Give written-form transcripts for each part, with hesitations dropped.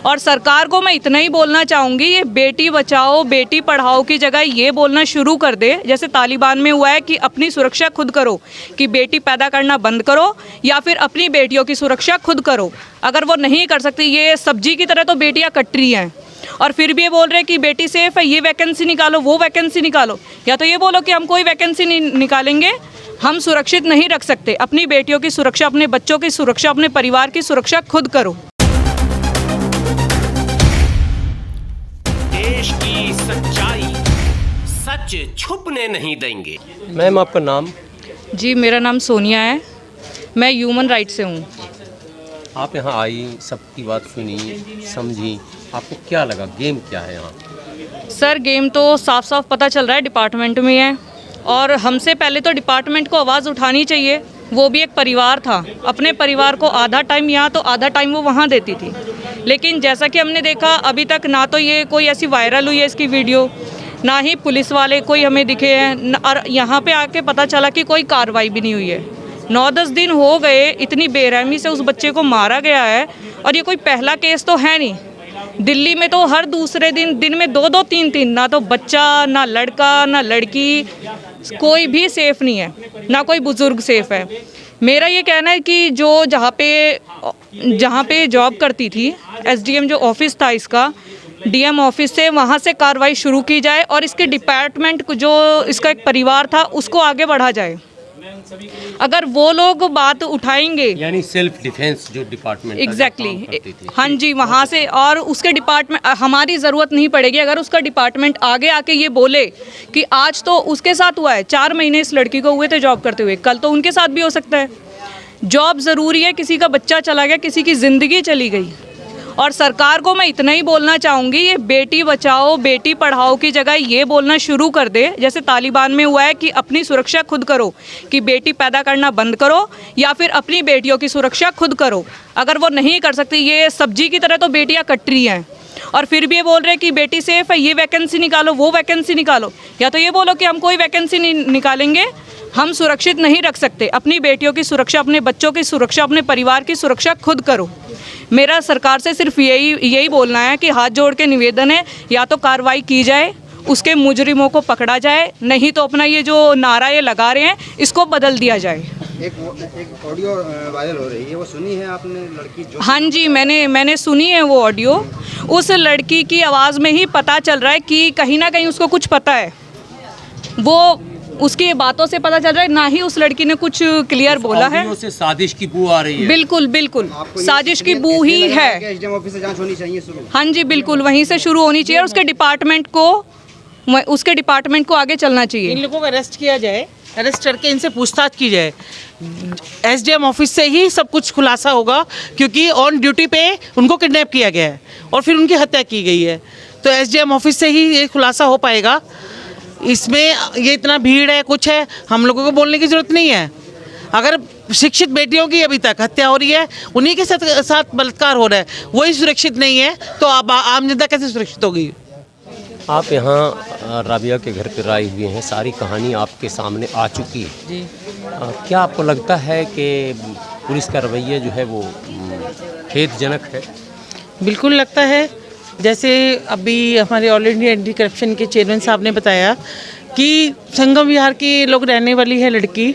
और सरकार को मैं इतना ही बोलना चाहूँगी, ये बेटी बचाओ बेटी पढ़ाओ की जगह ये बोलना शुरू कर दे, जैसे तालिबान में हुआ है कि अपनी सुरक्षा खुद करो, कि बेटी पैदा करना बंद करो या फिर अपनी बेटियों की सुरक्षा खुद करो। अगर वो नहीं कर सकती, ये सब्जी की तरह तो बेटियाँ कट रही हैं और फिर भी ये बोल रहे हैं कि बेटी सेफ़ है, ये वैकेंसी निकालो वो वैकेंसी निकालो। या तो ये बोलो कि हम कोई वैकेंसी नहीं निकालेंगे, हम सुरक्षित नहीं रख सकते, अपनी बेटियों की सुरक्षा, अपने बच्चों की सुरक्षा, अपने परिवार की सुरक्षा खुद करो। देश की सच्चाई, सच छुपने नहीं देंगे। मैम आपका नाम? जी मेरा नाम सोनिया है, मैं ह्यूमन राइट से हूँ। आप यहाँ आई, सबकी बात सुनी, समझी, आपको क्या लगा? गेम क्या है यहाँ? सर गेम तो साफ साफ पता चल रहा है डिपार्टमेंट में है, और हमसे पहले तो डिपार्टमेंट को आवाज़ उठानी चाहिए। वो भी एक परिवार था, अपने परिवार को आधा टाइम यहाँ तो आधा टाइम वो वहाँ देती थी। लेकिन जैसा कि हमने देखा अभी तक ना तो ये कोई ऐसी वायरल हुई है इसकी वीडियो, ना ही पुलिस वाले कोई हमें दिखे हैं, और यहाँ पे आके पता चला कि कोई कार्रवाई भी नहीं हुई है। 9-10 दिन हो गए, इतनी बेरहमी से उस बच्चे को मारा गया है, और ये कोई पहला केस तो है नहीं। दिल्ली में तो हर दूसरे दिन में 2-2, 3-3, ना तो बच्चा, ना लड़का, ना लड़की, कोई भी सेफ़ नहीं है, ना कोई बुज़ुर्ग सेफ़ है। मेरा ये कहना है कि जो जहाँ पे जॉब करती थी, एसडीएम जो ऑफिस था इसका, डीएम ऑफिस से वहाँ से कार्रवाई शुरू की जाए और इसके डिपार्टमेंट को, जो इसका एक परिवार था, उसको आगे बढ़ा जाए। अगर वो लोग बात उठाएंगे, यानी सेल्फ डिफेंस जो डिपार्टमेंट एग्जैक्टली हाँ जी, वहाँ से, और उसके डिपार्टमेंट, हमारी ज़रूरत नहीं पड़ेगी अगर उसका डिपार्टमेंट आगे आके ये बोले कि आज तो उसके साथ हुआ है, 4 महीने इस लड़की को हुए थे जॉब करते हुए, कल तो उनके साथ भी हो सकता है। जॉब ज़रूरी है, किसी का बच्चा चला गया, किसी की ज़िंदगी चली गई। और सरकार को मैं इतना ही बोलना चाहूँगी, ये बेटी बचाओ बेटी पढ़ाओ की जगह ये बोलना शुरू कर दे, जैसे तालिबान में हुआ है कि अपनी सुरक्षा खुद करो, कि बेटी पैदा करना बंद करो या फिर अपनी बेटियों की सुरक्षा खुद करो। अगर वो नहीं कर सकती, ये सब्जी की तरह तो बेटियाँ कट रही हैं और फिर भी ये बोल रहे हैं कि बेटी सेफ़ है, ये वैकेंसी निकालो वो वैकेंसी निकालो। या तो ये बोलो कि हम कोई वैकेंसी नहीं निकालेंगे, हम सुरक्षित नहीं रख सकते, अपनी बेटियों की सुरक्षा, अपने बच्चों की सुरक्षा, अपने परिवार की सुरक्षा खुद करो। मेरा सरकार से सिर्फ यही बोलना है कि हाथ जोड़ के निवेदन है, या तो कार्रवाई की जाए, उसके मुजरिमों को पकड़ा जाए, नहीं तो अपना ये जो नारा ये लगा रहे हैं इसको बदल दिया जाए। एक ऑडियो वायरल हो रही है, वो सुनी है आपने? लड़की जो, हाँ जी, मैंने सुनी है वो ऑडियो। उस लड़की की आवाज़ में ही पता चल रहा है कि कहीं ना कहीं उसको कुछ पता है, वो उसकी बातों से पता चल रहा है, ना ही उस लड़की ने कुछ क्लियर बोला है। से साजिश की बू आ रही है। बिल्कुल बिल्कुल साजिश की बू ही है। एसडीएम ऑफिस से जांच होनी चाहिए शुरू। हाँ जी बिल्कुल, वहीं से शुरू होनी चाहिए और उसके डिपार्टमेंट को आगे चलना चाहिए। इन लोगों को अरेस्ट किया जाए, अरेस्ट करके इनसे पूछताछ की जाए। एसडीएम ऑफिस से ही सब कुछ खुलासा होगा, क्योंकि ऑन ड्यूटी पे उनको किडनैप किया गया है और फिर उनकी हत्या की गई है, तो एसडीएम ऑफिस से ही ये खुलासा हो पाएगा। इसमें ये इतना भीड़ है, कुछ है, हम लोगों को बोलने की ज़रूरत नहीं है। अगर शिक्षित बेटियों की अभी तक हत्या हो रही है, उन्हीं के साथ बलात्कार हो रहा है, वही सुरक्षित नहीं है, तो अब आम जनता कैसे सुरक्षित होगी? आप यहाँ राबिया के घर पर आए हुए हैं, सारी कहानी आपके सामने आ चुकी है जी। क्या आपको लगता है कि पुलिस का रवैया जो है वो खेदजनक है? बिल्कुल लगता है। जैसे अभी हमारे ऑल इंडिया एंटी करप्शन के चेयरमैन साहब ने बताया कि संगम विहार की लोग रहने वाली है लड़की,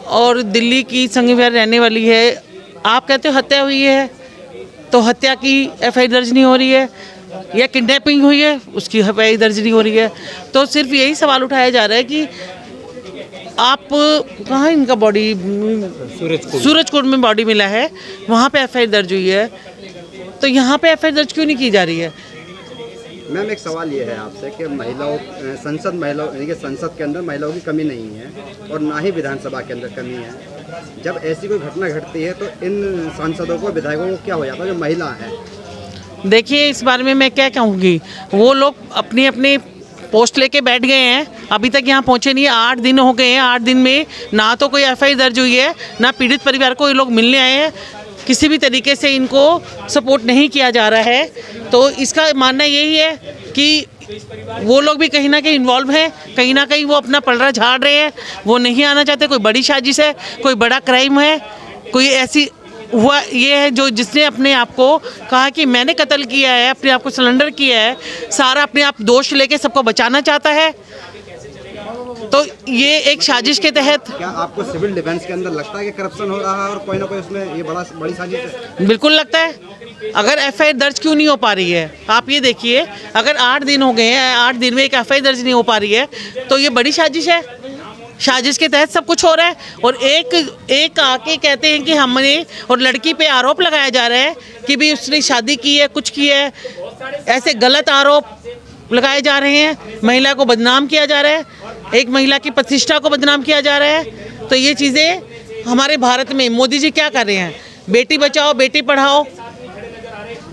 और दिल्ली की संगम विहार रहने वाली है। आप कहते हो हत्या हुई है, तो हत्या की एफआईआर दर्ज नहीं हो रही है, या किडनैपिंग हुई है उसकी एफआईआर दर्ज नहीं हो रही है। तो सिर्फ यही सवाल उठाया जा रहा है कि आप कहाँ इनका बॉडी, सूरजकुंड में बॉडी मिला है, वहाँ पे एफआईआर दर्ज हुई है, तो यहाँ पे एफआईआर दर्ज क्यों नहीं की जा रही है? मैम एक सवाल ये है आपसे कि संसद के अंदर महिलाओं की कमी नहीं है और ना ही विधानसभा के अंदर कमी है। जब ऐसी कोई घटना घटती है तो इन सांसदों को, विधायकों को क्या हो जाता है जो महिला है? देखिए, इस बारे में मैं क्या कहूँगी, वो लोग अपनी अपनी पोस्ट लेके बैठ गए हैं, अभी तक यहाँ पहुँचे नहीं है। 8 दिन हो गए हैं, 8 दिन में ना तो कोई एफआईआर दर्ज हुई है, ना पीड़ित परिवार को ये लोग मिलने आए हैं, किसी भी तरीके से इनको सपोर्ट नहीं किया जा रहा है। तो इसका मानना यही है कि वो लोग भी कहीं ना कहीं इन्वॉल्व हैं, कहीं ना कहीं वो अपना पलड़ा झाड़ रहे हैं, वो नहीं आना चाहते। कोई बड़ी साजिश है, कोई बड़ा क्राइम है, कोई ऐसी हुआ ये है, जो जिसने अपने आप को कहा कि मैंने कत्ल किया है, अपने आप को सरेंडर किया है, सारा अपने आप दोष लेके सबको बचाना चाहता है, तो ये एक साजिश के तहत। क्या आपको सिविल डिफेंस के अंदर लगता है कि करप्शन हो रहा है और कोई ना कोई उसमें ये बड़ी साजिश है? बिल्कुल लगता है। अगर एफआईआर दर्ज क्यों नहीं हो पा रही है, आप ये देखिए, अगर 8 दिन हो गए हैं, 8 दिन में एक एफआईआर दर्ज नहीं हो पा रही है, तो ये बड़ी साजिश है। साजिश के तहत सब कुछ हो रहा है। और एक आके कहते हैं कि हमने, और लड़की पे आरोप लगाया जा रहा है कि भी उसने शादी की है, कुछ की है, ऐसे गलत आरोप लगाए जा रहे हैं। महिला को बदनाम किया जा रहा है, एक महिला की प्रतिष्ठा को बदनाम किया जा रहा है। तो ये चीज़ें हमारे भारत में मोदी जी क्या कर रहे हैं? बेटी बचाओ बेटी पढ़ाओ,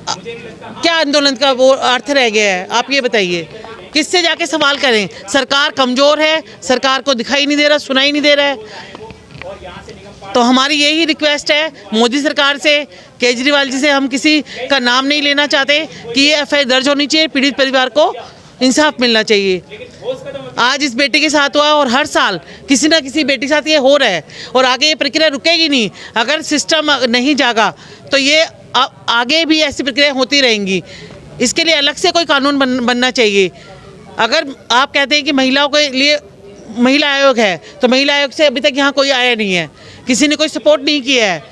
क्या आंदोलन का वो अर्थ रह गया है? आप ये बताइए, किससे जाके सवाल करें? सरकार कमज़ोर है, सरकार को दिखाई नहीं दे रहा, सुनाई नहीं दे रहा है। तो हमारी यही रिक्वेस्ट है मोदी सरकार से, केजरीवाल जी से, हम किसी का नाम नहीं लेना चाहते कि ये एफआईआर दर्ज होनी चाहिए, पीड़ित परिवार को इंसाफ मिलना चाहिए। आज इस बेटी के साथ हुआ और हर साल किसी ना किसी बेटी के साथ ये हो रहा है, और आगे ये प्रक्रिया रुकेगी नहीं। अगर सिस्टम नहीं जागा तो ये आगे भी ऐसी प्रक्रिया होती रहेंगी। इसके लिए अलग से कोई कानून बनना चाहिए। अगर आप कहते हैं कि महिलाओं के लिए महिला आयोग है, तो महिला आयोग से अभी तक यहाँ कोई आया नहीं है, किसी ने कोई सपोर्ट नहीं किया है।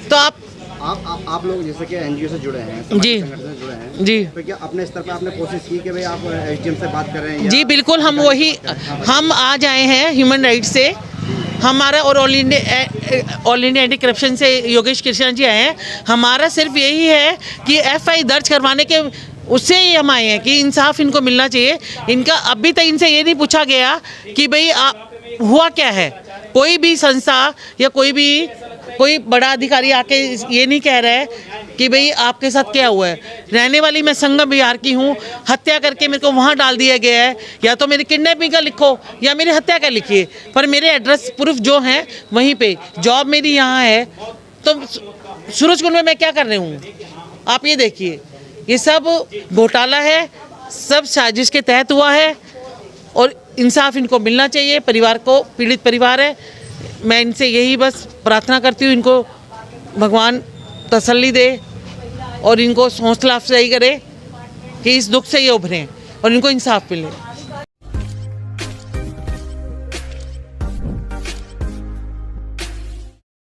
तो आप लोग जैसे कि एनजीओ से जुड़े हैं, जी संगठन से जुड़े हैं, जी, तो क्या अपने स्तर पर आपने कोशिश की कि भाई आप एसडीएम से बात कर रहे हैं? जी बिल्कुल, हम आज आए हैं ह्यूमन राइट्स से, हमारा, और ऑल इंडिया एंटी करप्शन से योगेश कृष्णा जी आए हैं। हमारा सिर्फ यही है कि एफआईआर दर्ज करवाने के उससे ही हम आए हैं कि इंसाफ इनको मिलना चाहिए। इनका अभी तक इनसे ये नहीं पूछा गया कि भाई हुआ क्या है। कोई भी संस्था या कोई बड़ा अधिकारी आके ये नहीं कह रहा है कि भाई आपके साथ क्या हुआ है। रहने वाली मैं संगम बिहार की हूँ, हत्या करके मेरे को वहाँ डाल दिया गया है। या तो मेरी किडनैपिंग का लिखो या मेरी हत्या का लिखिए, पर मेरे एड्रेस प्रूफ जो हैं वहीं पे, जॉब मेरी यहाँ है, तो सूरजकुंड में मैं क्या कर रही हूँ? आप ये देखिए, ये सब घोटाला है, सब साजिश के तहत हुआ है, और इंसाफ इनको मिलना चाहिए। परिवार को, पीड़ित परिवार है, मैं इनसे यही बस प्रार्थना करती हूँ, इनको भगवान तसल्ली दे और इनको हौसला अफजाई करे कि इस दुख से ये उभरें और इनको इंसाफ मिले।